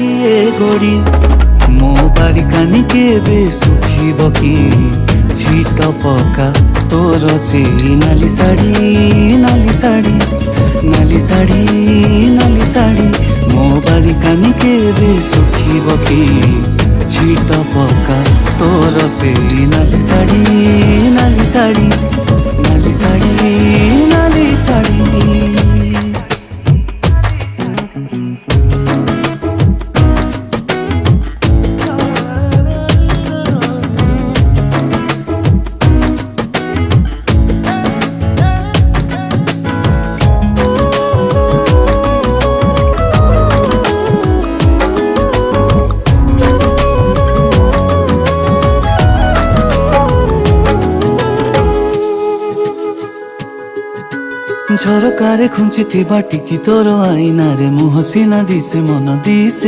ଆଖିଏ ଗୋଡ଼ି ମୋ ବାରି କାନି କେବେ ଶୁଖିବ କି ଛିଟ ପକା ତୋର ସେଇ ନାଲି ଶାଢ଼ୀ ନାଲି ଶାଢ଼ୀ ନାଲି ଶାଢ଼ୀ ନାଲି ଶାଢ଼ୀ ମୋ ବାରି କାନି କେବେ ଶୁଖିବ କି ଛିଟ ପକା ତୋର ସେଇ ନାଲି ଶାଢ଼ୀ ନାଲି ଶାଢ଼ୀ ନାଲି ଶାଢ଼ୀ ନାଲି ଶାଢ଼ୀ। ଝରକାରେ ଖୁଞ୍ଚିଥିବା ଟିକି ତୋର ଆଇନାରେ ମୁହଁ ସିନା ଦିଶେ ମନ ଦିଶେ